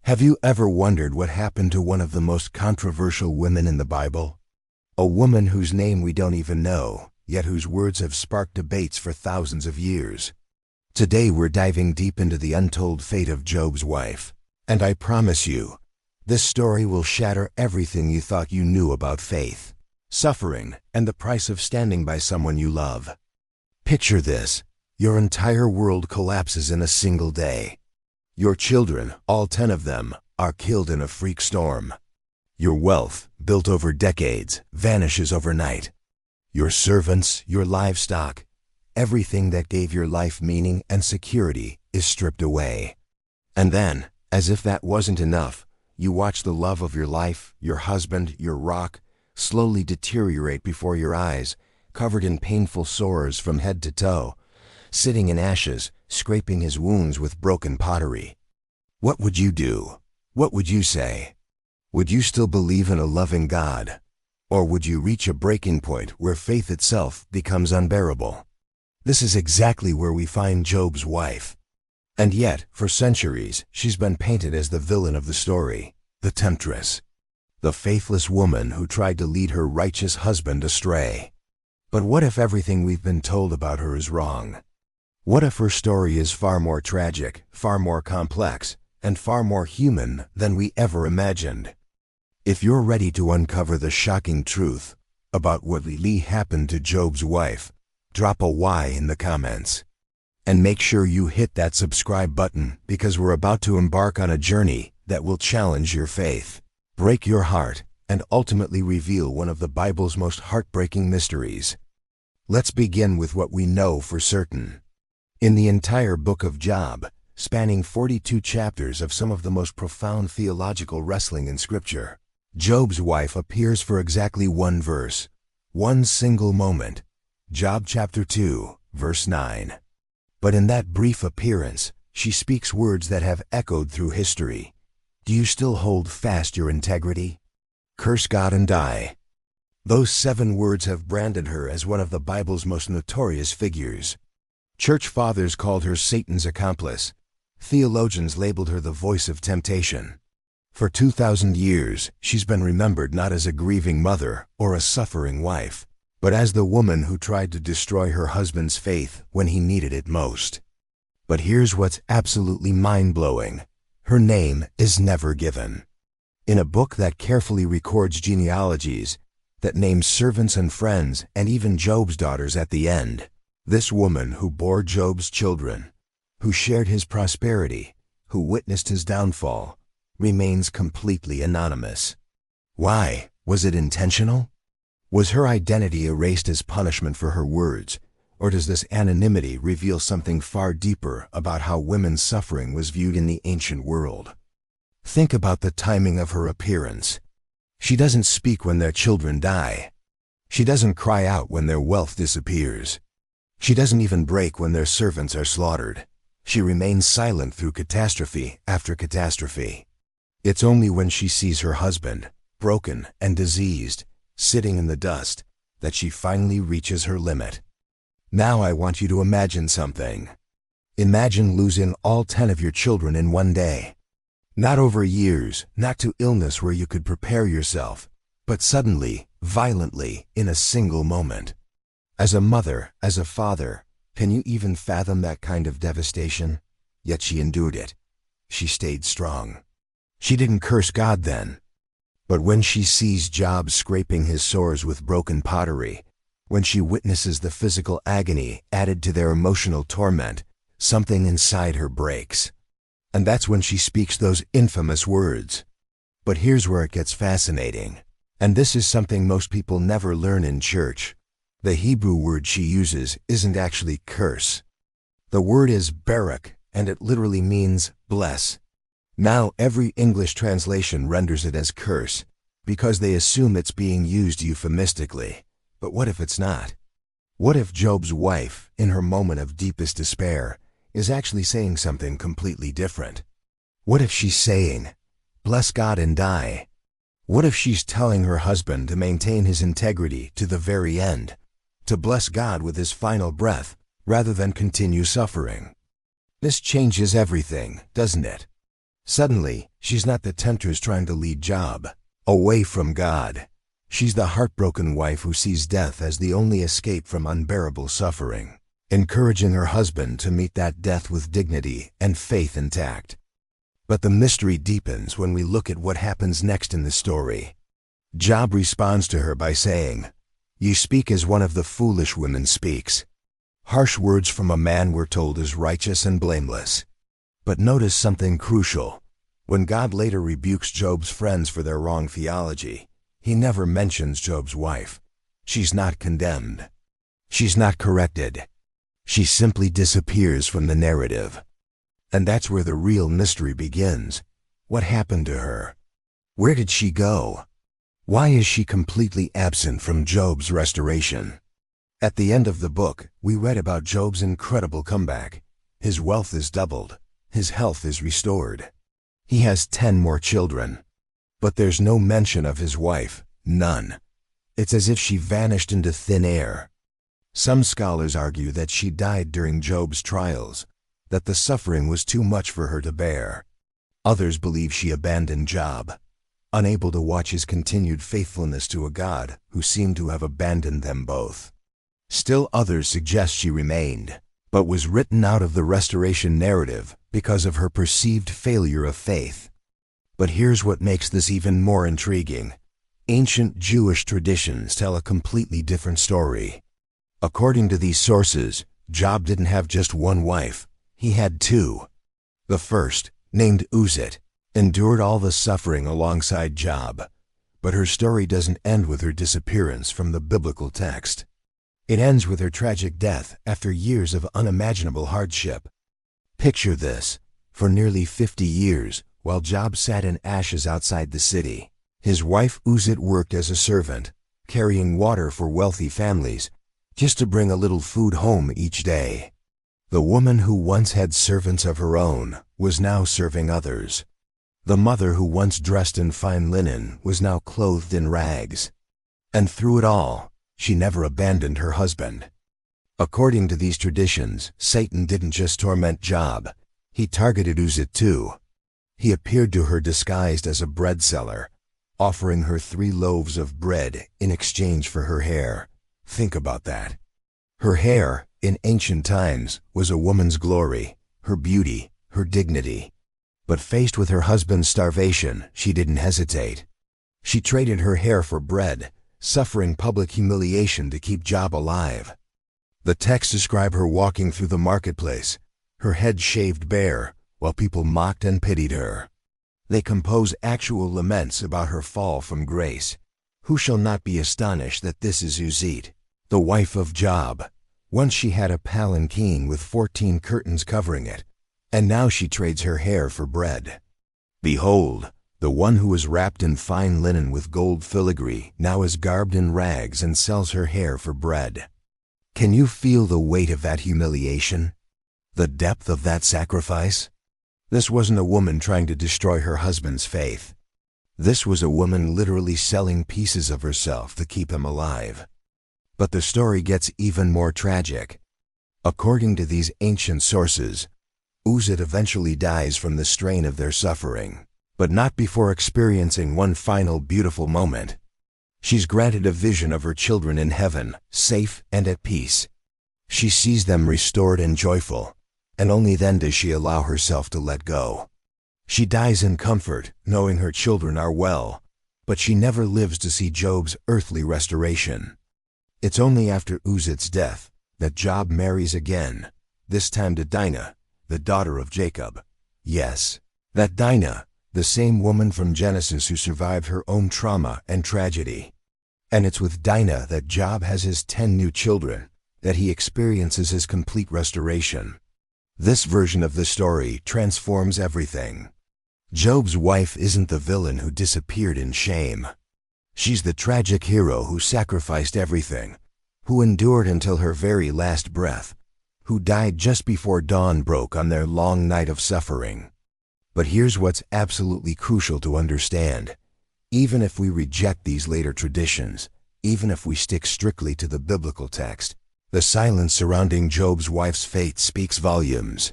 Have you ever wondered what happened to one of the most controversial women in the Bible? A woman whose name we don't even know, yet whose words have sparked debates for thousands of years. Today we're diving deep into the untold fate of Job's wife. And I promise you, this story will shatter everything you thought you knew about faith, suffering, and the price of standing by someone you love. Picture this. Your entire world collapses in a single day. Your children, all 10 of them, are killed in a freak storm. Your wealth, built over decades, vanishes overnight. Your servants, your livestock, everything that gave your life meaning and security is stripped away. And then, as if that wasn't enough, you watch the love of your life, your husband, your rock, slowly deteriorate before your eyes, covered in painful sores from head to toe, sitting in ashes, scraping his wounds with broken pottery. What would you do? What would you say? Would you still believe in a loving God? Or would you reach a breaking point where faith itself becomes unbearable? This is exactly where we find Job's wife. And yet, for centuries, she's been painted as the villain of the story, the temptress, the faithless woman who tried to lead her righteous husband astray. But what if everything we've been told about her is wrong? What if her story is far more tragic, far more complex, and far more human than we ever imagined? If you're ready to uncover the shocking truth about what really happened to Job's wife, drop a Y in the comments. And make sure you hit that subscribe button, because we're about to embark on a journey that will challenge your faith, break your heart, and ultimately reveal one of the Bible's most heartbreaking mysteries. Let's begin with what we know for certain. In the entire book of Job, spanning 42 chapters of some of the most profound theological wrestling in Scripture, Job's wife appears for exactly one verse, one single moment. Job chapter 2, verse 9. But in that brief appearance, she speaks words that have echoed through history. Do you still hold fast your integrity? Curse God and die. Those 7 words have branded her as one of the Bible's most notorious figures. Church fathers called her Satan's accomplice. Theologians labeled her the voice of temptation. For 2,000 years, she's been remembered not as a grieving mother or a suffering wife, but as the woman who tried to destroy her husband's faith when he needed it most. But here's what's absolutely mind-blowing. Her name is never given. In a book that carefully records genealogies, that names servants and friends and even Job's daughters at the end, this woman who bore Job's children, who shared his prosperity, who witnessed his downfall, remains completely anonymous. Why? Was it intentional? Was her identity erased as punishment for her words, or does this anonymity reveal something far deeper about how women's suffering was viewed in the ancient world? Think about the timing of her appearance. She doesn't speak when their children die. She doesn't cry out when their wealth disappears. She doesn't even break when their servants are slaughtered. She remains silent through catastrophe after catastrophe. It's only when she sees her husband, broken and diseased, sitting in the dust, that she finally reaches her limit. Now I want you to imagine something. Imagine losing all 10 of your children in one day. Not over years, not to illness where you could prepare yourself, but suddenly, violently, in a single moment. As a mother, as a father, can you even fathom that kind of devastation? Yet she endured it. She stayed strong. She didn't curse God then. But when she sees Job scraping his sores with broken pottery, when she witnesses the physical agony added to their emotional torment, something inside her breaks. And that's when she speaks those infamous words. But here's where it gets fascinating. And this is something most people never learn in church. The Hebrew word she uses isn't actually curse. The word is barak, and it literally means bless. Now every English translation renders it as curse, because they assume it's being used euphemistically. But what if it's not? What if Job's wife, in her moment of deepest despair, is actually saying something completely different? What if she's saying, bless God and die? What if she's telling her husband to maintain his integrity to the very end, to bless God with his final breath, rather than continue suffering? This changes everything, doesn't it? Suddenly, she's not the temptress trying to lead Job away from God. She's the heartbroken wife who sees death as the only escape from unbearable suffering, encouraging her husband to meet that death with dignity and faith intact. But the mystery deepens when we look at what happens next in the story. Job responds to her by saying, "You speak as one of the foolish women speaks." Harsh words from a man we're told is righteous and blameless. But notice something crucial. When God later rebukes Job's friends for their wrong theology, he never mentions Job's wife. She's not condemned. She's not corrected. She simply disappears from the narrative. And that's where the real mystery begins. What happened to her? Where did she go? Why is she completely absent from Job's restoration? At the end of the book, we read about Job's incredible comeback. His wealth is doubled. His health is restored. He has 10 more children. But there's no mention of his wife, none. It's as if she vanished into thin air. Some scholars argue that she died during Job's trials, that the suffering was too much for her to bear. Others believe she abandoned Job, unable to watch his continued faithfulness to a God who seemed to have abandoned them both. Still others suggest she remained, but was written out of the restoration narrative because of her perceived failure of faith. But here's what makes this even more intriguing. Ancient Jewish traditions tell a completely different story. According to these sources, Job didn't have just one wife, he had 2. The first, named Uzit, endured all the suffering alongside Job, but her story doesn't end with her disappearance from the biblical text. It ends with her tragic death after years of unimaginable hardship. Picture this. For nearly 50 years, while Job sat in ashes outside the city, his wife Uzit worked as a servant, carrying water for wealthy families, just to bring a little food home each day. The woman who once had servants of her own was now serving others. The mother who once dressed in fine linen was now clothed in rags. And through it all, she never abandoned her husband. According to these traditions, Satan didn't just torment Job, he targeted Uzit too. He appeared to her disguised as a bread seller, offering her 3 loaves of bread in exchange for her hair. Think about that. Her hair, in ancient times, was a woman's glory, her beauty, her dignity. But faced with her husband's starvation, she didn't hesitate. She traded her hair for bread, suffering public humiliation to keep Job alive. The texts describe her walking through the marketplace, her head shaved bare, while people mocked and pitied her. They compose actual laments about her fall from grace. Who shall not be astonished that this is Uzit, the wife of Job? Once she had a palanquin with 14 curtains covering it, and now she trades her hair for bread. Behold, the one who is wrapped in fine linen with gold filigree now is garbed in rags and sells her hair for bread. Can you feel the weight of that humiliation? The depth of that sacrifice? This wasn't a woman trying to destroy her husband's faith. This was a woman literally selling pieces of herself to keep him alive. But the story gets even more tragic. According to these ancient sources, Uzit eventually dies from the strain of their suffering, but not before experiencing one final beautiful moment. She's granted a vision of her children in heaven, safe and at peace. She sees them restored and joyful, and only then does she allow herself to let go. She dies in comfort, knowing her children are well, but she never lives to see Job's earthly restoration. It's only after Uzit's death that Job marries again, this time to Dinah, the daughter of Jacob. Yes, that Dinah, the same woman from Genesis who survived her own trauma and tragedy. And it's with Dinah that Job has his 10 new children, that he experiences his complete restoration. This version of the story transforms everything. Job's wife isn't the villain who disappeared in shame. She's the tragic hero who sacrificed everything, who endured until her very last breath, who died just before dawn broke on their long night of suffering. But here's what's absolutely crucial to understand. Even if we reject these later traditions, even if we stick strictly to the biblical text, the silence surrounding Job's wife's fate speaks volumes.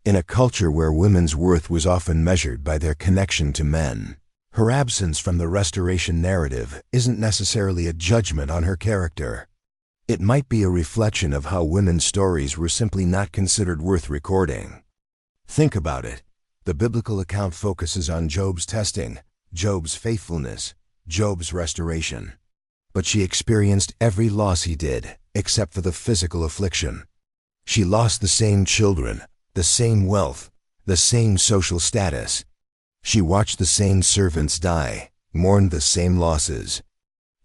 In a culture where women's worth was often measured by their connection to men, her absence from the restoration narrative isn't necessarily a judgment on her character. It might be a reflection of how women's stories were simply not considered worth recording. Think about it. The biblical account focuses on Job's testing, Job's faithfulness, Job's restoration. But she experienced every loss he did, except for the physical affliction. She lost the same children, the same wealth, the same social status. She watched the same servants die, mourned the same losses.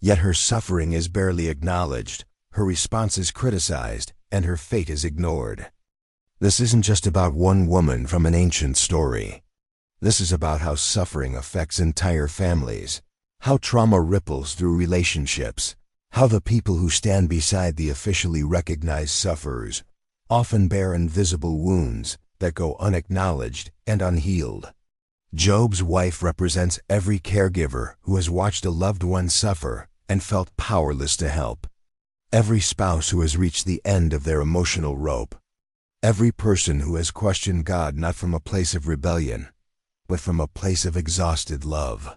Yet her suffering is barely acknowledged, her response is criticized, and her fate is ignored. This isn't just about one woman from an ancient story. This is about how suffering affects entire families, how trauma ripples through relationships, how the people who stand beside the officially recognized sufferers often bear invisible wounds that go unacknowledged and unhealed. Job's wife represents every caregiver who has watched a loved one suffer and felt powerless to help. Every spouse who has reached the end of their emotional rope. Every person who has questioned God not from a place of rebellion, but from a place of exhausted love.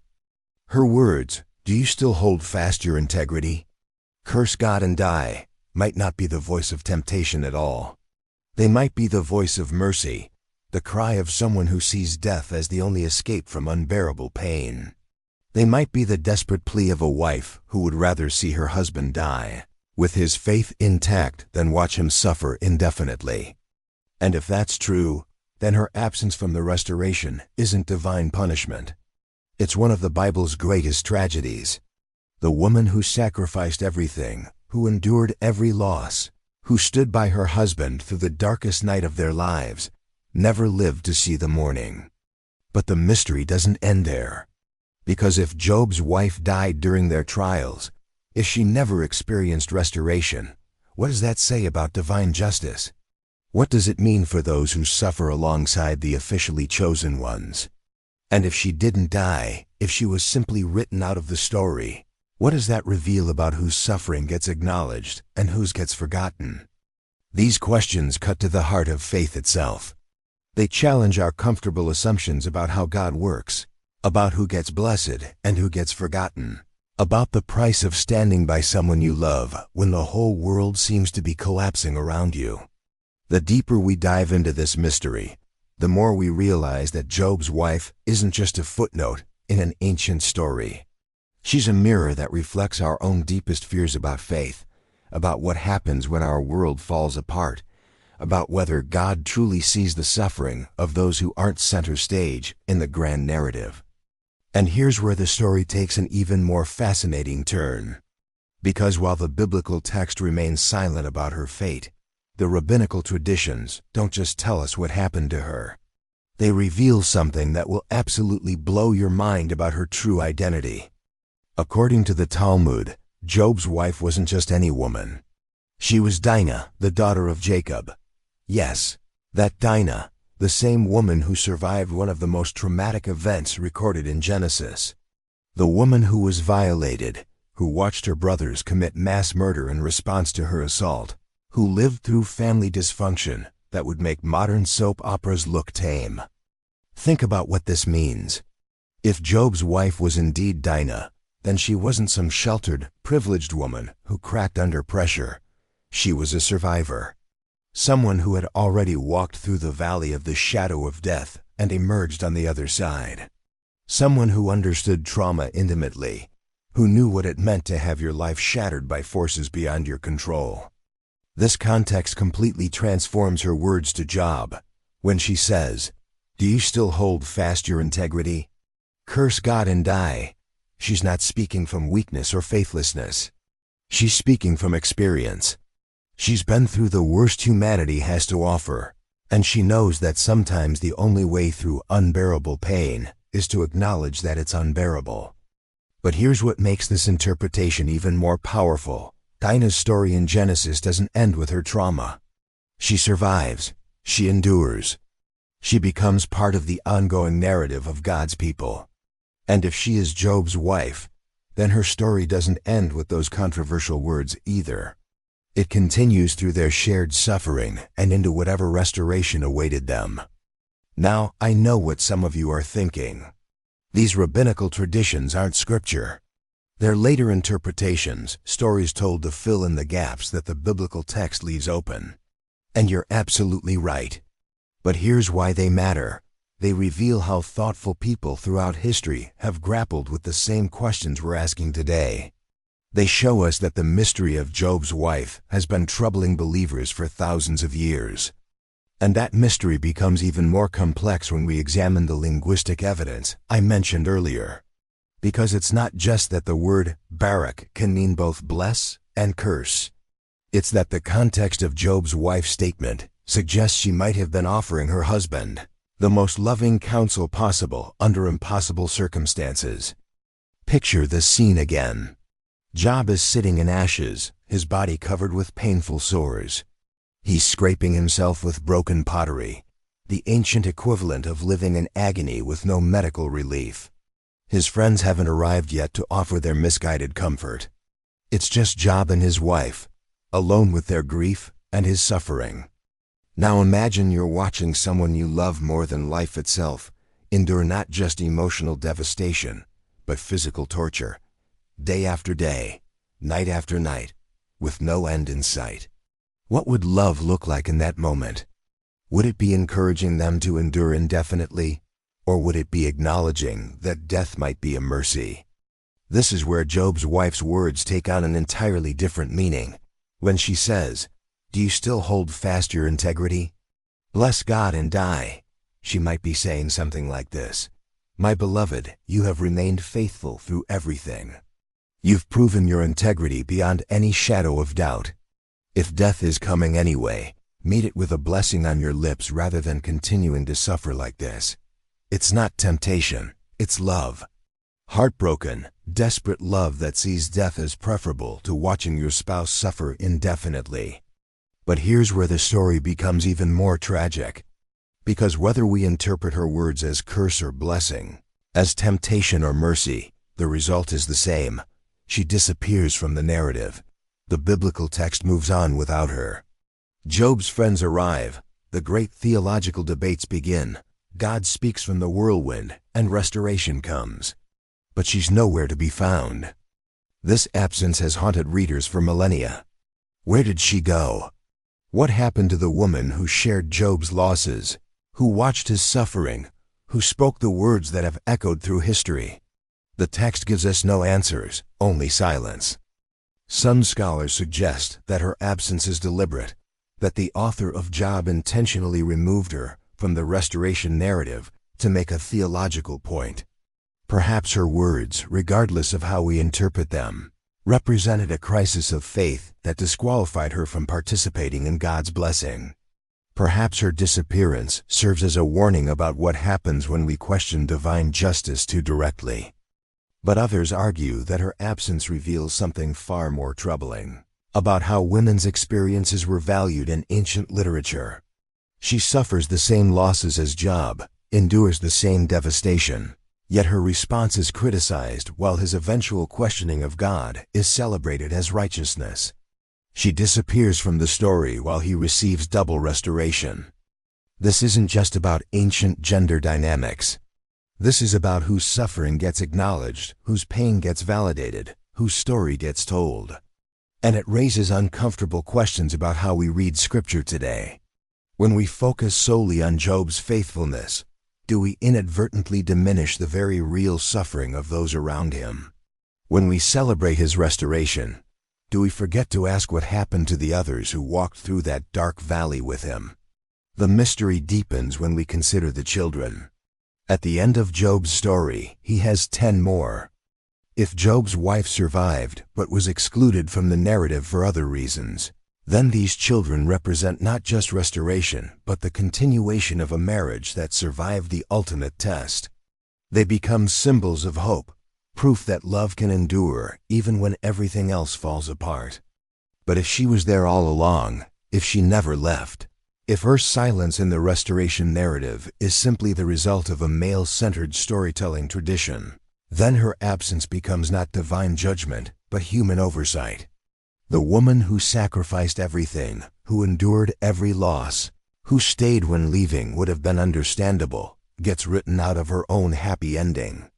Her words, "Do you still hold fast your integrity? Curse God and die," might not be the voice of temptation at all. They might be the voice of mercy, the cry of someone who sees death as the only escape from unbearable pain. They might be the desperate plea of a wife who would rather see her husband die, with his faith intact, than watch him suffer indefinitely. And if that's true, then her absence from the restoration isn't divine punishment. It's one of the Bible's greatest tragedies. The woman who sacrificed everything, who endured every loss, who stood by her husband through the darkest night of their lives, never lived to see the morning. But the mystery doesn't end there. Because if Job's wife died during their trials, if she never experienced restoration, what does that say about divine justice? What does it mean for those who suffer alongside the officially chosen ones? And if she didn't die, if she was simply written out of the story, what does that reveal about whose suffering gets acknowledged and whose gets forgotten? These questions cut to the heart of faith itself. They challenge our comfortable assumptions about how God works, about who gets blessed and who gets forgotten, about the price of standing by someone you love when the whole world seems to be collapsing around you. The deeper we dive into this mystery, the more we realize that Job's wife isn't just a footnote in an ancient story. She's a mirror that reflects our own deepest fears about faith, about what happens when our world falls apart, about whether God truly sees the suffering of those who aren't center stage in the grand narrative. And here's where the story takes an even more fascinating turn. Because while the biblical text remains silent about her fate, the rabbinical traditions don't just tell us what happened to her. They reveal something that will absolutely blow your mind about her true identity. According to the Talmud, Job's wife wasn't just any woman. She was Dinah, the daughter of Jacob. Yes, that Dinah, the same woman who survived one of the most traumatic events recorded in Genesis. The woman who was violated, who watched her brothers commit mass murder in response to her assault, who lived through family dysfunction that would make modern soap operas look tame. Think about what this means. If Job's wife was indeed Dinah, then she wasn't some sheltered, privileged woman who cracked under pressure. She was a survivor. Someone who had already walked through the valley of the shadow of death and emerged on the other side. Someone who understood trauma intimately, who knew what it meant to have your life shattered by forces beyond your control. This context completely transforms her words to Job. When she says, "Do you still hold fast your integrity? Curse God and die," she's not speaking from weakness or faithlessness. She's speaking from experience. She's been through the worst humanity has to offer, and she knows that sometimes the only way through unbearable pain is to acknowledge that it's unbearable. But here's what makes this interpretation even more powerful. Dinah's story in Genesis doesn't end with her trauma. She survives. She endures. She becomes part of the ongoing narrative of God's people. And if she is Job's wife, then her story doesn't end with those controversial words either. It continues through their shared suffering and into whatever restoration awaited them. Now, I know what some of you are thinking. These rabbinical traditions aren't scripture. They're later interpretations, stories told to fill in the gaps that the biblical text leaves open. And you're absolutely right. But here's why they matter. They reveal how thoughtful people throughout history have grappled with the same questions we're asking today. They show us that the mystery of Job's wife has been troubling believers for thousands of years. And that mystery becomes even more complex when we examine the linguistic evidence I mentioned earlier. Because it's not just that the word barak can mean both bless and curse. It's that the context of Job's wife's statement suggests she might have been offering her husband the most loving counsel possible under impossible circumstances. Picture the scene again. Job is sitting in ashes, his body covered with painful sores. He's scraping himself with broken pottery, the ancient equivalent of living in agony with no medical relief. His friends haven't arrived yet to offer their misguided comfort. It's just Job and his wife, alone with their grief and his suffering. Now imagine you're watching someone you love more than life itself endure not just emotional devastation, but physical torture, day after day, night after night, with no end in sight. What would love look like in that moment? Would it be encouraging them to endure indefinitely, or would it be acknowledging that death might be a mercy? This is where Job's wife's words take on an entirely different meaning. When she says, "Do you still hold fast your integrity? Bless God and die," she might be saying something like this: "My beloved, you have remained faithful through everything. You've proven your integrity beyond any shadow of doubt. If death is coming anyway, meet it with a blessing on your lips rather than continuing to suffer like this." It's not temptation, it's love. Heartbroken, desperate love that sees death as preferable to watching your spouse suffer indefinitely. But here's where the story becomes even more tragic. Because whether we interpret her words as curse or blessing, as temptation or mercy, the result is the same. She disappears from the narrative. The biblical text moves on without her. Job's friends arrive. The great theological debates begin. God speaks from the whirlwind, and restoration comes. But she's nowhere to be found. This absence has haunted readers for millennia. Where did she go? What happened to the woman who shared Job's losses, who watched his suffering, who spoke the words that have echoed through history? The text gives us no answers, only silence. Some scholars suggest that her absence is deliberate, that the author of Job intentionally removed her from the restoration narrative to make a theological point. Perhaps her words, regardless of how we interpret them, represented a crisis of faith that disqualified her from participating in God's blessing. Perhaps her disappearance serves as a warning about what happens when we question divine justice too directly. But others argue that her absence reveals something far more troubling, about how women's experiences were valued in ancient literature. She suffers the same losses as Job, endures the same devastation, yet her response is criticized while his eventual questioning of God is celebrated as righteousness. She disappears from the story while he receives double restoration. This isn't just about ancient gender dynamics. This is about whose suffering gets acknowledged, whose pain gets validated, whose story gets told. And it raises uncomfortable questions about how we read Scripture today. When we focus solely on Job's faithfulness, do we inadvertently diminish the very real suffering of those around him? When we celebrate his restoration, do we forget to ask what happened to the others who walked through that dark valley with him? The mystery deepens when we consider the children. At the end of Job's story, he has 10 more. If Job's wife survived but was excluded from the narrative for other reasons, then these children represent not just restoration, but the continuation of a marriage that survived the ultimate test. They become symbols of hope, proof that love can endure even when everything else falls apart. But if she was there all along, if she never left, if her silence in the restoration narrative is simply the result of a male-centered storytelling tradition, then her absence becomes not divine judgment, but human oversight. The woman who sacrificed everything, who endured every loss, who stayed when leaving would have been understandable, gets written out of her own happy ending.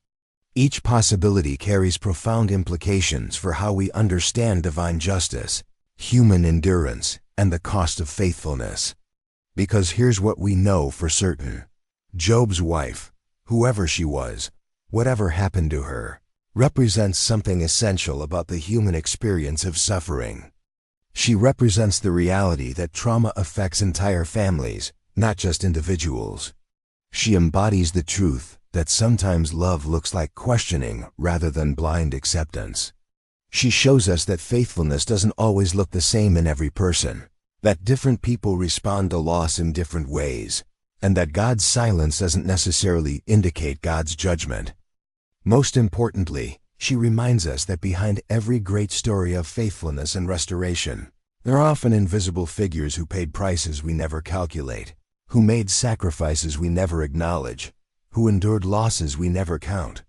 Each possibility carries profound implications for how we understand divine justice, human endurance, and the cost of faithfulness. Because here's what we know for certain. Job's wife, whoever she was, whatever happened to her, represents something essential about the human experience of suffering. She represents the reality that trauma affects entire families, not just individuals. She embodies the truth that sometimes love looks like questioning rather than blind acceptance. She shows us that faithfulness doesn't always look the same in every person, that different people respond to loss in different ways, and that God's silence doesn't necessarily indicate God's judgment. Most importantly, she reminds us that behind every great story of faithfulness and restoration, there are often invisible figures who paid prices we never calculate, who made sacrifices we never acknowledge, who endured losses we never count.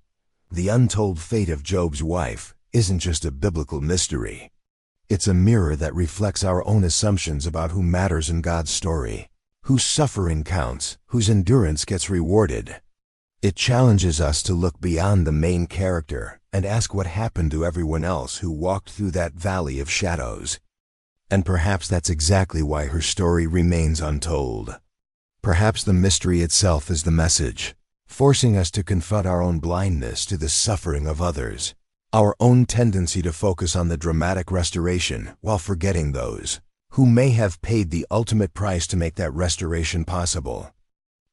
The untold fate of Job's wife isn't just a biblical mystery. It's a mirror that reflects our own assumptions about who matters in God's story, whose suffering counts, whose endurance gets rewarded. It challenges us to look beyond the main character and ask what happened to everyone else who walked through that valley of shadows. And perhaps that's exactly why her story remains untold. Perhaps the mystery itself is the message, forcing us to confront our own blindness to the suffering of others, our own tendency to focus on the dramatic restoration while forgetting those who may have paid the ultimate price to make that restoration possible.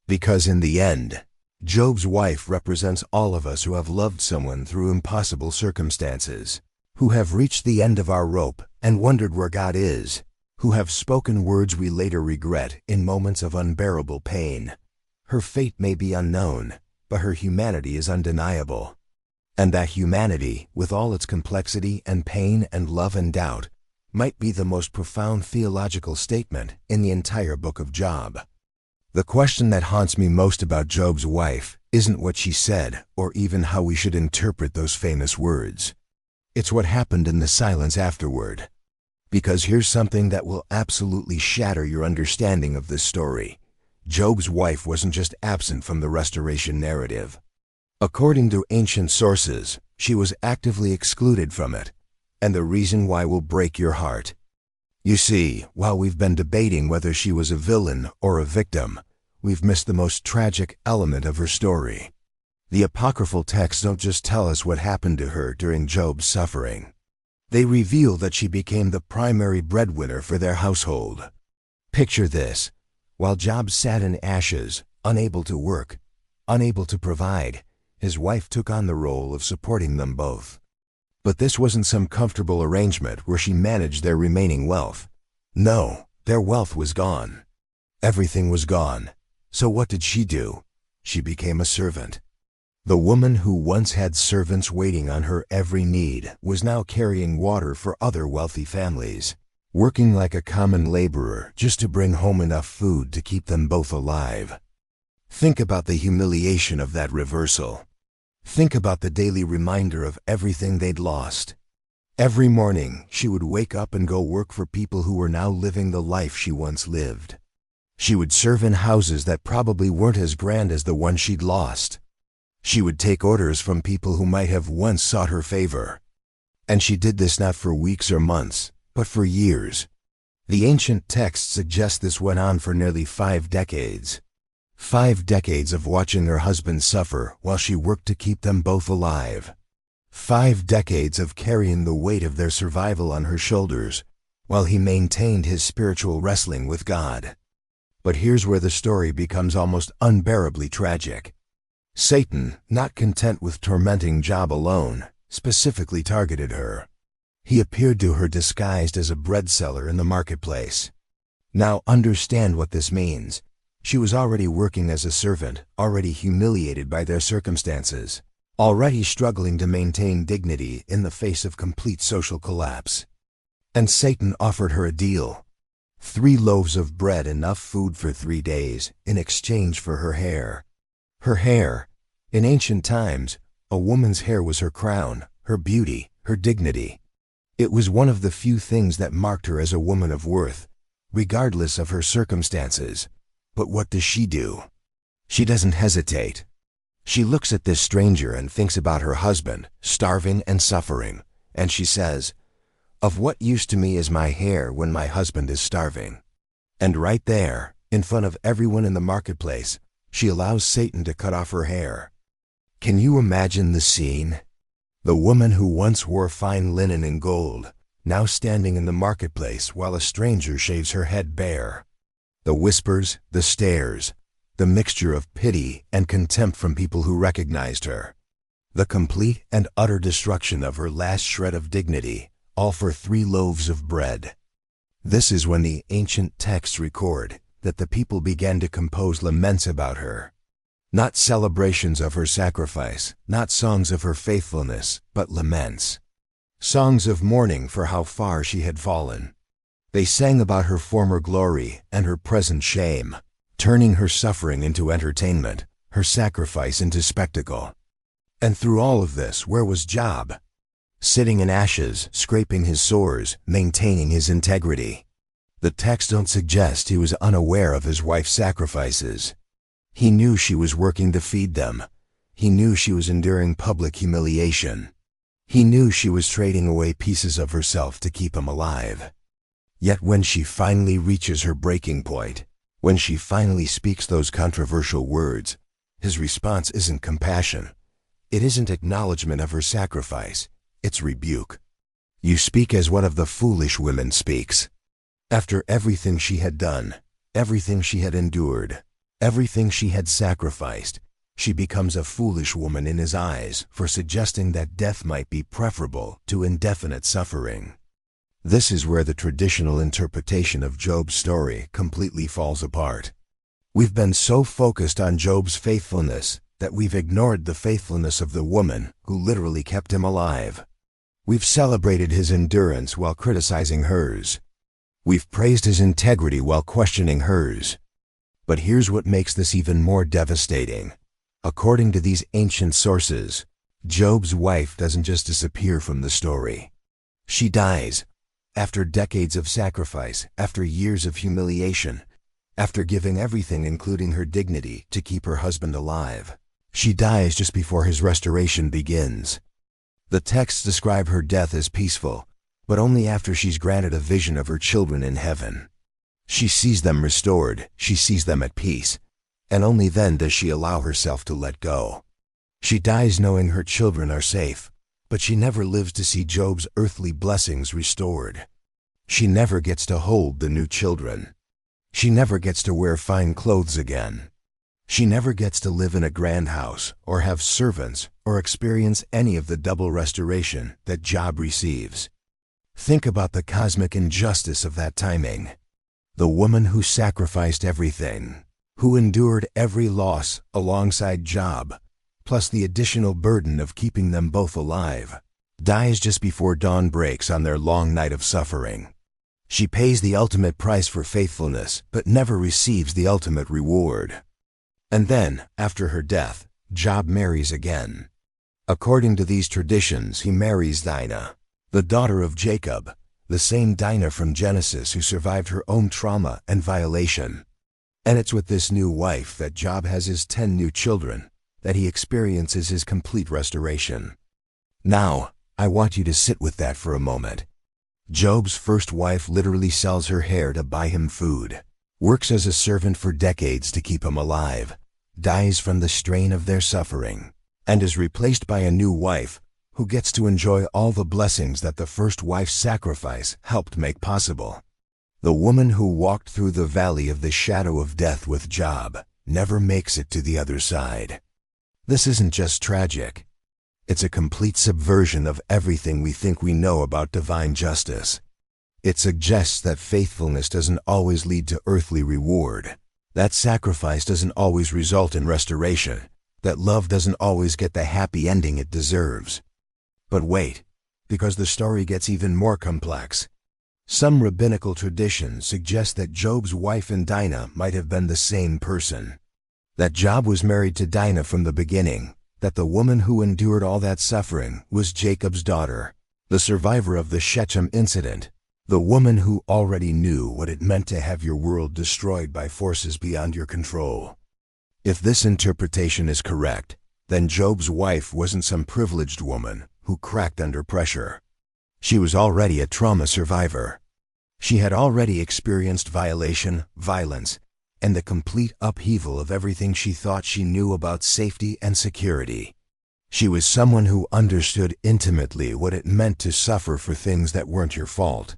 Because in the end, Job's wife represents all of us who have loved someone through impossible circumstances, who have reached the end of our rope and wondered where God is, who have spoken words we later regret in moments of unbearable pain. Her fate may be unknown, but her humanity is undeniable. And that humanity, with all its complexity and pain and love and doubt, might be the most profound theological statement in the entire book of Job. The question that haunts me most about Job's wife isn't what she said or even how we should interpret those famous words. It's what happened in the silence afterward. Because here's something that will absolutely shatter your understanding of this story. Job's wife wasn't just absent from the restoration narrative. According to ancient sources, she was actively excluded from it, and the reason why will break your heart. You see, while we've been debating whether she was a villain or a victim, we've missed the most tragic element of her story. The apocryphal texts don't just tell us what happened to her during Job's suffering. They reveal that she became the primary breadwinner for their household. Picture this. While Job sat in ashes, unable to work, unable to provide, his wife took on the role of supporting them both. But this wasn't some comfortable arrangement where she managed their remaining wealth. No, their wealth was gone. Everything was gone. So what did she do? She became a servant. The woman who once had servants waiting on her every need was now carrying water for other wealthy families, working like a common laborer just to bring home enough food to keep them both alive. Think about the humiliation of that reversal. Think about the daily reminder of everything they'd lost. Every morning, she would wake up and go work for people who were now living the life she once lived. She would serve in houses that probably weren't as grand as the one she'd lost. She would take orders from people who might have once sought her favor. And she did this not for weeks or months, but for years. The ancient texts suggest this went on for nearly 5 decades. 5 decades of watching her husband suffer while she worked to keep them both alive. 5 decades of carrying the weight of their survival on her shoulders, while he maintained his spiritual wrestling with God. But here's where the story becomes almost unbearably tragic. Satan, not content with tormenting Job alone, specifically targeted her. He appeared to her disguised as a bread seller in the marketplace. Now understand what this means. She was already working as a servant, already humiliated by their circumstances, already struggling to maintain dignity in the face of complete social collapse. And Satan offered her a deal. 3 loaves of bread, enough food for 3 days, in exchange for her hair. Her hair. In ancient times, a woman's hair was her crown, her beauty, her dignity. It was one of the few things that marked her as a woman of worth, regardless of her circumstances. But what does she do? She doesn't hesitate. She looks at this stranger and thinks about her husband, starving and suffering, and she says, "Of what use to me is my hair when my husband is starving?" And right there, in front of everyone in the marketplace, she allows Satan to cut off her hair. Can you imagine the scene? The woman who once wore fine linen and gold, now standing in the marketplace while a stranger shaves her head bare. The whispers, the stares, the mixture of pity and contempt from people who recognized her. The complete and utter destruction of her last shred of dignity, all for 3 loaves of bread. This is when the ancient texts record that the people began to compose laments about her. Not celebrations of her sacrifice, not songs of her faithfulness, but laments. Songs of mourning for how far she had fallen. They sang about her former glory and her present shame, turning her suffering into entertainment, her sacrifice into spectacle. And through all of this, where was Job? Sitting in ashes, scraping his sores, maintaining his integrity. The texts don't suggest he was unaware of his wife's sacrifices. He knew she was working to feed them. He knew she was enduring public humiliation. He knew she was trading away pieces of herself to keep him alive. Yet when she finally reaches her breaking point, when she finally speaks those controversial words, his response isn't compassion. It isn't acknowledgement of her sacrifice. It's rebuke. "You speak as one of the foolish women speaks." After everything she had done, everything she had endured, everything she had sacrificed, she becomes a foolish woman in his eyes for suggesting that death might be preferable to indefinite suffering. This is where the traditional interpretation of Job's story completely falls apart. We've been so focused on Job's faithfulness that we've ignored the faithfulness of the woman who literally kept him alive. We've celebrated his endurance while criticizing hers. We've praised his integrity while questioning hers. But here's what makes this even more devastating. According to these ancient sources, Job's wife doesn't just disappear from the story. She dies. After decades of sacrifice, after years of humiliation, after giving everything including her dignity to keep her husband alive. She dies just before his restoration begins. The texts describe her death as peaceful, but only after she's granted a vision of her children in heaven. She sees them restored, she sees them at peace, and only then does she allow herself to let go. She dies knowing her children are safe, but she never lives to see Job's earthly blessings restored. She never gets to hold the new children. She never gets to wear fine clothes again. She never gets to live in a grand house, or have servants, or experience any of the double restoration that Job receives. Think about the cosmic injustice of that timing. The woman who sacrificed everything, who endured every loss alongside Job, plus the additional burden of keeping them both alive, dies just before dawn breaks on their long night of suffering. She pays the ultimate price for faithfulness, but never receives the ultimate reward. And then, after her death, Job marries again. According to these traditions, he marries Dinah, the daughter of Jacob, the same Dinah from Genesis who survived her own trauma and violation. And it's with this new wife that Job has his 10 new children, that he experiences his complete restoration. Now, I want you to sit with that for a moment. Job's first wife literally sells her hair to buy him food, works as a servant for decades to keep him alive, dies from the strain of their suffering, and is replaced by a new wife who gets to enjoy all the blessings that the first wife's sacrifice helped make possible. The woman who walked through the valley of the shadow of death with Job never makes it to the other side. This isn't just tragic. It's a complete subversion of everything we think we know about divine justice. It suggests that faithfulness doesn't always lead to earthly reward, that sacrifice doesn't always result in restoration, that love doesn't always get the happy ending it deserves. But wait, because the story gets even more complex. Some rabbinical traditions suggest that Job's wife and Dinah might have been the same person. That Job was married to Dinah from the beginning, that the woman who endured all that suffering was Jacob's daughter, the survivor of the Shechem incident, The woman who already knew what it meant to have your world destroyed by forces beyond your control. If this interpretation is correct, then Job's wife wasn't some privileged woman who cracked under pressure. She was already a trauma survivor. She had already experienced violation, violence, and the complete upheaval of everything she thought she knew about safety and security. She was someone who understood intimately what it meant to suffer for things that weren't your fault.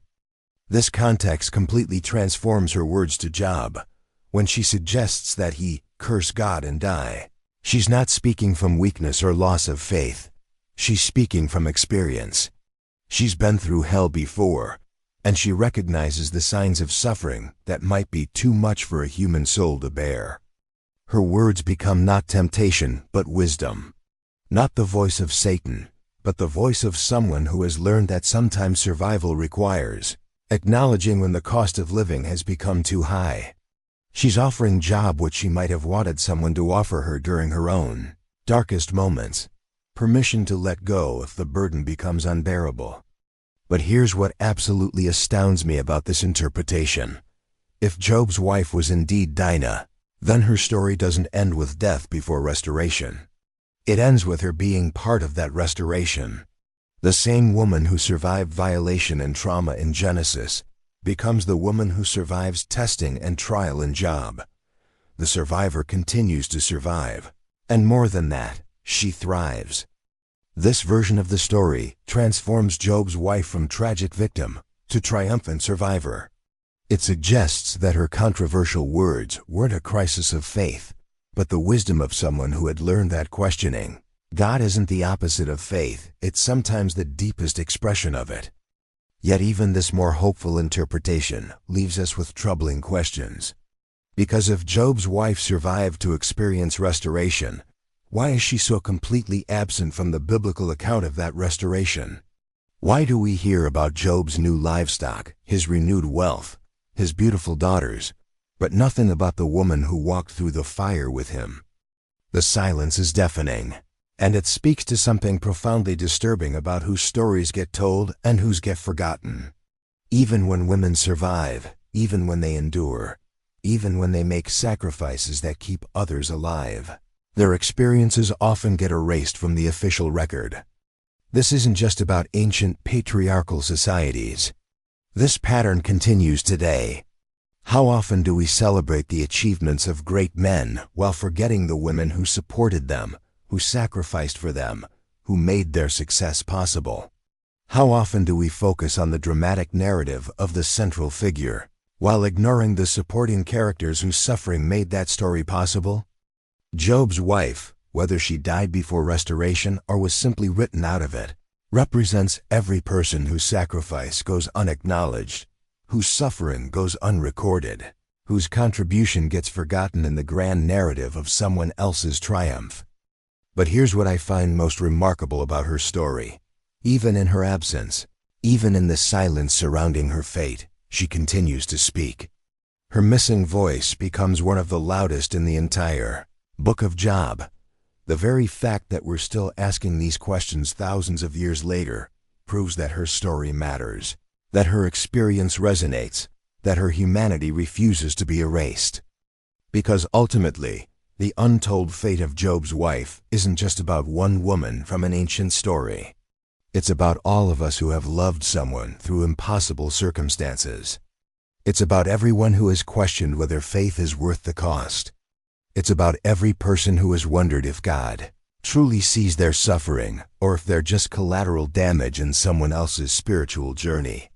This context completely transforms her words to Job. When she suggests that he curse God and die, she's not speaking from weakness or loss of faith. She's speaking from experience. She's been through hell before, and she recognizes the signs of suffering that might be too much for a human soul to bear. Her words become not temptation, but wisdom. Not the voice of Satan, but the voice of someone who has learned that sometimes survival requires acknowledging when the cost of living has become too high. She's offering Job what she might have wanted someone to offer her during her own darkest moments: permission to let go if the burden becomes unbearable. But here's what absolutely astounds me about this interpretation. If Job's wife was indeed Dinah, then her story doesn't end with death before restoration. It ends with her being part of that restoration. The same woman who survived violation and trauma in Genesis becomes the woman who survives testing and trial in Job. The survivor continues to survive, and more than that, she thrives. This version of the story transforms Job's wife from tragic victim to triumphant survivor. It suggests that her controversial words weren't a crisis of faith, but the wisdom of someone who had learned that questioning God isn't the opposite of faith, it's sometimes the deepest expression of it. Yet even this more hopeful interpretation leaves us with troubling questions. Because if Job's wife survived to experience restoration, why is she so completely absent from the biblical account of that restoration? Why do we hear about Job's new livestock, his renewed wealth, his beautiful daughters, but nothing about the woman who walked through the fire with him? The silence is deafening, and it speaks to something profoundly disturbing about whose stories get told and whose get forgotten. Even when women survive, even when they endure, even when they make sacrifices that keep others alive, their experiences often get erased from the official record. This isn't just about ancient patriarchal societies. This pattern continues today. How often do we celebrate the achievements of great men while forgetting the women who supported them, who sacrificed for them, who made their success possible? How often do we focus on the dramatic narrative of the central figure, while ignoring the supporting characters whose suffering made that story possible? Job's wife, whether she died before restoration or was simply written out of it, represents every person whose sacrifice goes unacknowledged, whose suffering goes unrecorded, whose contribution gets forgotten in the grand narrative of someone else's triumph. But here's what I find most remarkable about her story. Even in her absence, even in the silence surrounding her fate, she continues to speak. Her missing voice becomes one of the loudest in the entire book of Job. The very fact that we're still asking these questions thousands of years later proves that her story matters, that her experience resonates, that her humanity refuses to be erased. Because ultimately, the untold fate of Job's wife isn't just about one woman from an ancient story. It's about all of us who have loved someone through impossible circumstances. It's about everyone who has questioned whether faith is worth the cost. It's about every person who has wondered if God truly sees their suffering or if they're just collateral damage in someone else's spiritual journey.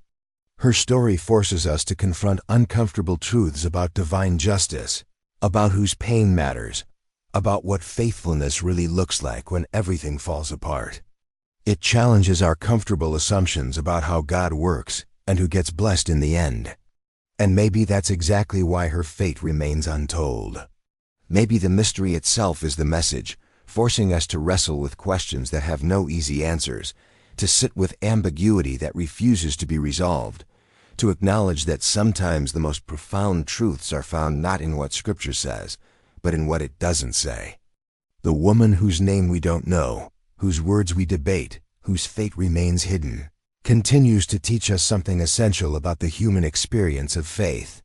Her story forces us to confront uncomfortable truths about divine justice, about whose pain matters, about what faithfulness really looks like when everything falls apart. It challenges our comfortable assumptions about how God works and who gets blessed in the end. And maybe that's exactly why her fate remains untold. Maybe the mystery itself is the message, forcing us to wrestle with questions that have no easy answers, to sit with ambiguity that refuses to be resolved, to acknowledge that sometimes the most profound truths are found not in what Scripture says, but in what it doesn't say. The woman whose name we don't know, whose words we debate, whose fate remains hidden, continues to teach us something essential about the human experience of faith.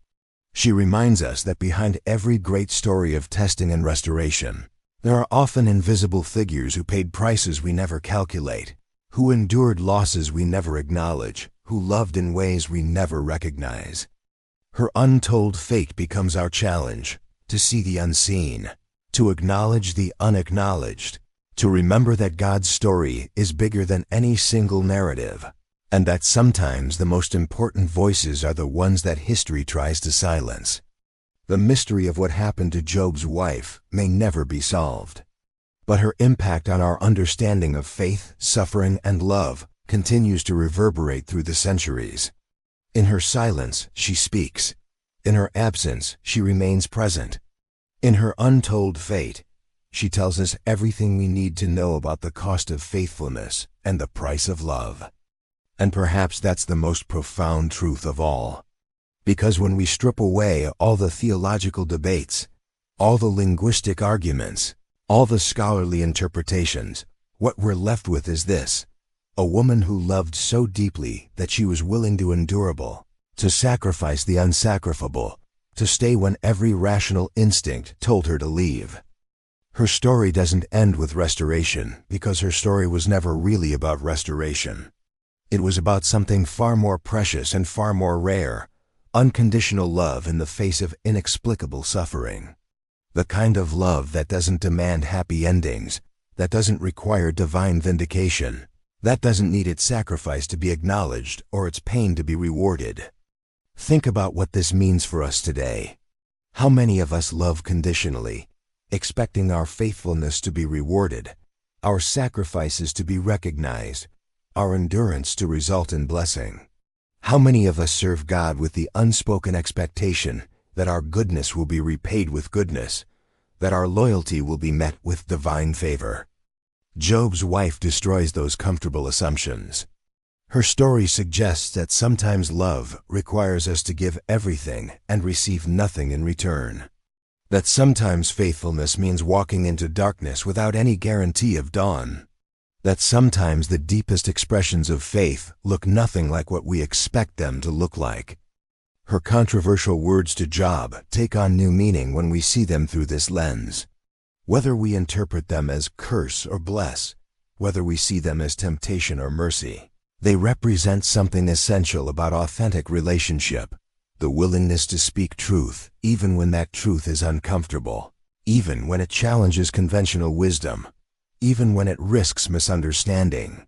She reminds us that behind every great story of testing and restoration, there are often invisible figures who paid prices we never calculate, who endured losses we never acknowledge, who loved in ways we never recognize. Her untold fate becomes our challenge, to see the unseen, to acknowledge the unacknowledged, to remember that God's story is bigger than any single narrative, and that sometimes the most important voices are the ones that history tries to silence. The mystery of what happened to Job's wife may never be solved, but her impact on our understanding of faith, suffering, and love continues to reverberate through the centuries. In her silence, she speaks. In her absence, she remains present. In her untold fate, she tells us everything we need to know about the cost of faithfulness and the price of love. And perhaps that's the most profound truth of all. Because when we strip away all the theological debates, all the linguistic arguments, all the scholarly interpretations, what we're left with is this: a woman who loved so deeply that she was willing to endurable, to sacrifice the unsacrificable, to stay when every rational instinct told her to leave. Her story doesn't end with restoration because her story was never really about restoration. It was about something far more precious and far more rare: unconditional love in the face of inexplicable suffering. The kind of love that doesn't demand happy endings, that doesn't require divine vindication, that doesn't need its sacrifice to be acknowledged or its pain to be rewarded. Think about what this means for us today. How many of us love conditionally, expecting our faithfulness to be rewarded, our sacrifices to be recognized, our endurance to result in blessing? How many of us serve God with the unspoken expectation that our goodness will be repaid with goodness, that our loyalty will be met with divine favor? Job's wife destroys those comfortable assumptions. Her story suggests that sometimes love requires us to give everything and receive nothing in return. That sometimes faithfulness means walking into darkness without any guarantee of dawn. That sometimes the deepest expressions of faith look nothing like what we expect them to look like. Her controversial words to Job take on new meaning when we see them through this lens. Whether we interpret them as curse or bless, whether we see them as temptation or mercy, they represent something essential about authentic relationship: the willingness to speak truth, even when that truth is uncomfortable, even when it challenges conventional wisdom, even when it risks misunderstanding.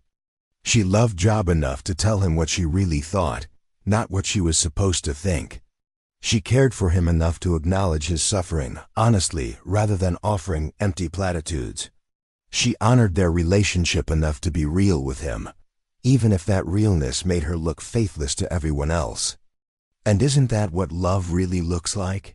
She loved Job enough to tell him what she really thought, not what she was supposed to think. She cared for him enough to acknowledge his suffering honestly rather than offering empty platitudes. She honored their relationship enough to be real with him, even if that realness made her look faithless to everyone else. And isn't that what love really looks like?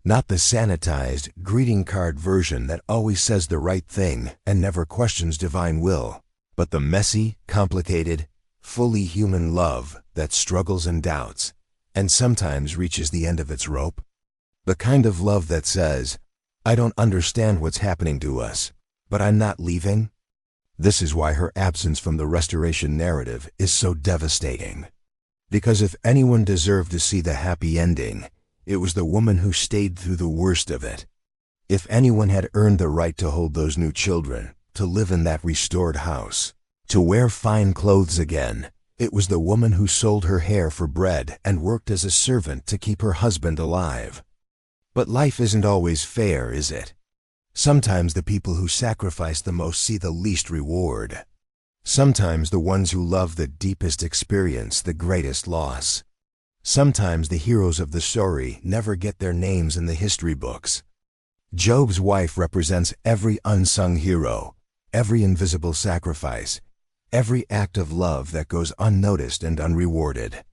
Not the sanitized, greeting card version that always says the right thing and never questions divine will, but the messy, complicated, fully human love that struggles and doubts, and sometimes reaches the end of its rope. The kind of love that says, "I don't understand what's happening to us, but I'm not leaving." This is why her absence from the restoration narrative is so devastating. Because if anyone deserved to see the happy ending, it was the woman who stayed through the worst of it. If anyone had earned the right to hold those new children, to live in that restored house, to wear fine clothes again, it was the woman who sold her hair for bread and worked as a servant to keep her husband alive. But life isn't always fair, is it? Sometimes the people who sacrifice the most see the least reward. Sometimes the ones who love the deepest experience the greatest loss. Sometimes the heroes of the story never get their names in the history books. Job's wife represents every unsung hero, every invisible sacrifice, every act of love that goes unnoticed and unrewarded.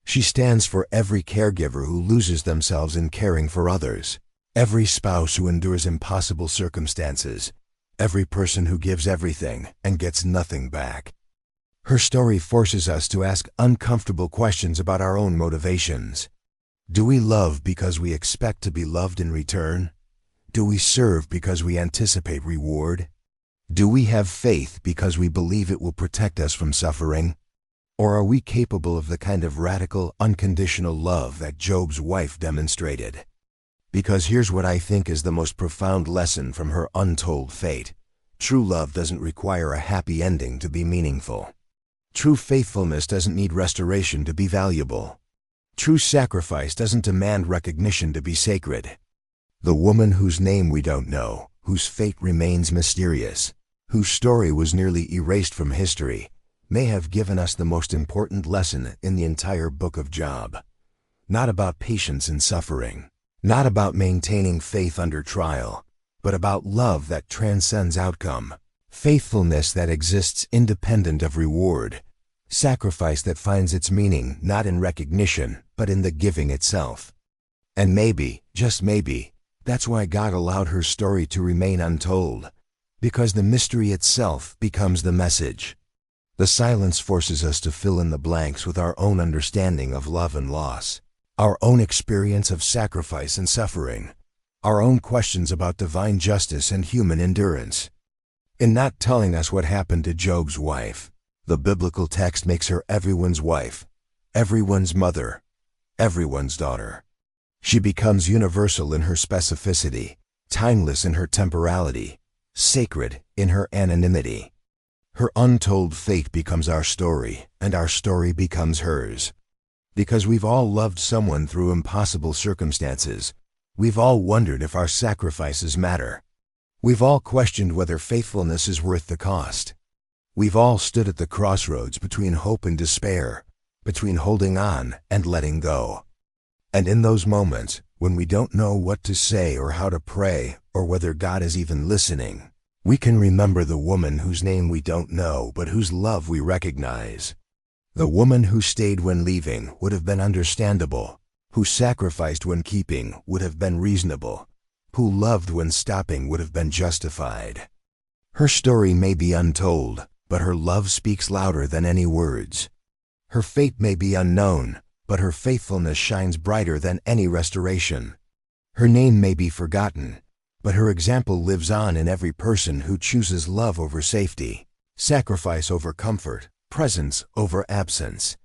She stands for every caregiver who loses themselves in caring for others, every spouse who endures impossible circumstances, every person who gives everything and gets nothing back. Her story forces us to ask uncomfortable questions about our own motivations. Do we love because we expect to be loved in return? Do we serve because we anticipate reward? Do we have faith because we believe it will protect us from suffering? Or are we capable of the kind of radical, unconditional love that Job's wife demonstrated? Because here's what I think is the most profound lesson from her untold fate. True love doesn't require a happy ending to be meaningful. True faithfulness doesn't need restoration to be valuable. True sacrifice doesn't demand recognition to be sacred. The woman whose name we don't know, whose fate remains mysterious, whose story was nearly erased from history, may have given us the most important lesson in the entire book of Job. Not about patience in suffering, not about maintaining faith under trial, but about love that transcends outcome, faithfulness that exists independent of reward, sacrifice that finds its meaning not in recognition, but in the giving itself. And maybe, just maybe, that's why God allowed her story to remain untold, because the mystery itself becomes the message. The silence forces us to fill in the blanks with our own understanding of love and loss, our own experience of sacrifice and suffering, our own questions about divine justice and human endurance. In not telling us what happened to Job's wife, the biblical text makes her everyone's wife, everyone's mother, everyone's daughter. She becomes universal in her specificity, timeless in her temporality, sacred in her anonymity. Her untold fate becomes our story, and our story becomes hers. Because we've all loved someone through impossible circumstances, we've all wondered if our sacrifices matter. We've all questioned whether faithfulness is worth the cost. We've all stood at the crossroads between hope and despair, between holding on and letting go. And in those moments, when we don't know what to say or how to pray, or whether God is even listening, we can remember the woman whose name we don't know but whose love we recognize. The woman who stayed when leaving would have been understandable, who sacrificed when keeping would have been reasonable, who loved when stopping would have been justified. Her story may be untold, but her love speaks louder than any words. Her fate may be unknown, but her faithfulness shines brighter than any restoration. Her name may be forgotten, but her example lives on in every person who chooses love over safety, sacrifice over comfort, presence over absence.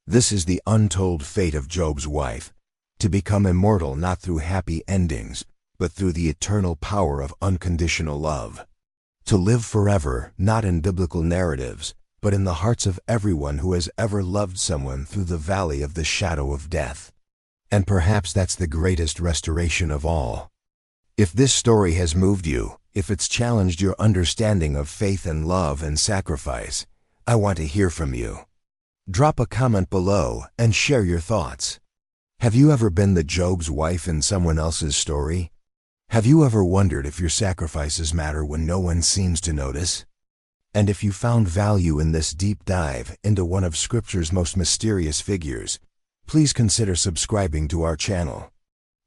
This is the untold fate of Job's wife, to become immortal not through happy endings, but through the eternal power of unconditional love. To live forever, not in biblical narratives, but in the hearts of everyone who has ever loved someone through the valley of the shadow of death. And perhaps that's the greatest restoration of all. If this story has moved you, if it's challenged your understanding of faith and love and sacrifice, I want to hear from you. Drop a comment below and share your thoughts. Have you ever been the Job's wife in someone else's story? Have you ever wondered if your sacrifices matter when no one seems to notice? And if you found value in this deep dive into one of Scripture's most mysterious figures, please consider subscribing to our channel.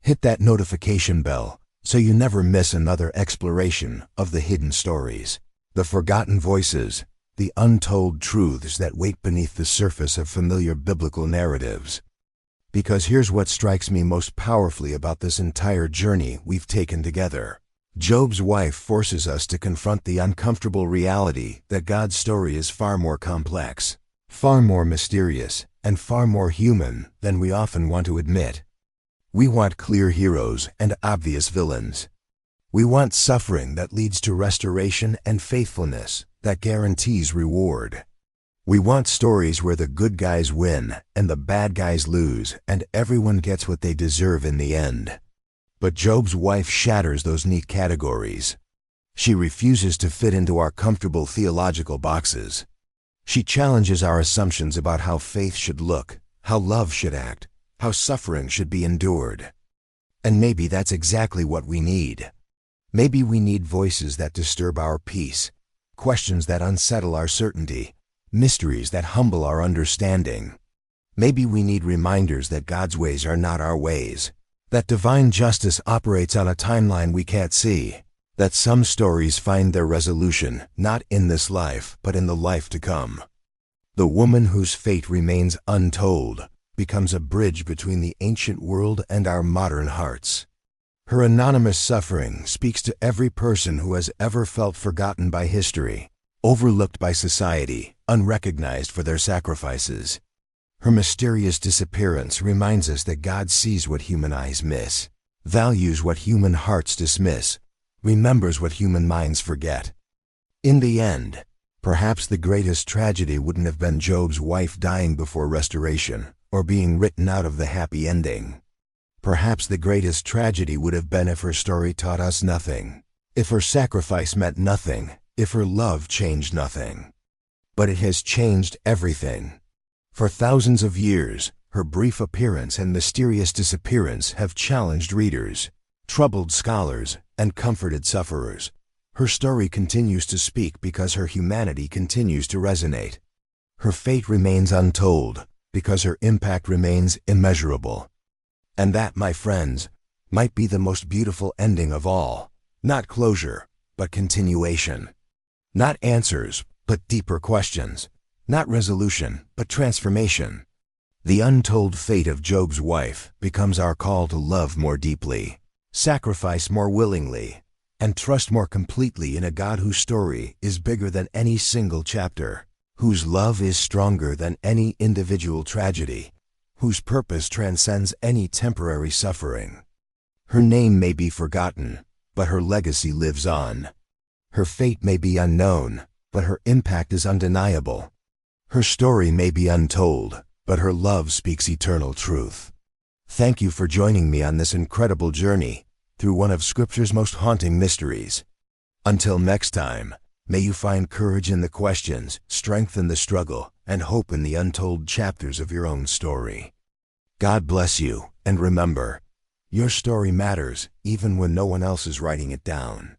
Hit that notification bell so you never miss another exploration of the hidden stories, the forgotten voices, the untold truths that wait beneath the surface of familiar biblical narratives. Because here's what strikes me most powerfully about this entire journey we've taken together. Job's wife forces us to confront the uncomfortable reality that God's story is far more complex, far more mysterious, and far more human than we often want to admit. We want clear heroes and obvious villains. We want suffering that leads to restoration and faithfulness that guarantees reward. We want stories where the good guys win and the bad guys lose and everyone gets what they deserve in the end. But Job's wife shatters those neat categories. She refuses to fit into our comfortable theological boxes. She challenges our assumptions about how faith should look, how love should act, how suffering should be endured. And maybe that's exactly what we need. Maybe we need voices that disturb our peace, questions that unsettle our certainty, mysteries that humble our understanding. Maybe we need reminders that God's ways are not our ways, that divine justice operates on a timeline we can't see, that some stories find their resolution not in this life but in the life to come. The woman whose fate remains untold becomes a bridge between the ancient world and our modern hearts. Her anonymous suffering speaks to every person who has ever felt forgotten by history, overlooked by society, unrecognized for their sacrifices. Her mysterious disappearance reminds us that God sees what human eyes miss, values what human hearts dismiss, remembers what human minds forget. In the end, perhaps the greatest tragedy wouldn't have been Job's wife dying before restoration, or being written out of the happy ending. Perhaps the greatest tragedy would have been if her story taught us nothing, if her sacrifice meant nothing, if her love changed nothing. But it has changed everything. For thousands of years, her brief appearance and mysterious disappearance have challenged readers, troubled scholars, and comforted sufferers. Her story continues to speak because her humanity continues to resonate. Her fate remains untold because her impact remains immeasurable. And that, my friends, might be the most beautiful ending of all. Not closure, but continuation. Not answers, but deeper questions. Not resolution, but transformation. The untold fate of Job's wife becomes our call to love more deeply, sacrifice more willingly, and trust more completely in a God whose story is bigger than any single chapter, whose love is stronger than any individual tragedy, whose purpose transcends any temporary suffering. Her name may be forgotten, but her legacy lives on. Her fate may be unknown, but her impact is undeniable. Her story may be untold, but her love speaks eternal truth. Thank you for joining me on this incredible journey through one of Scripture's most haunting mysteries. Until next time, may you find courage in the questions, strength in the struggle, and hope in the untold chapters of your own story. God bless you, and remember, your story matters even when no one else is writing it down.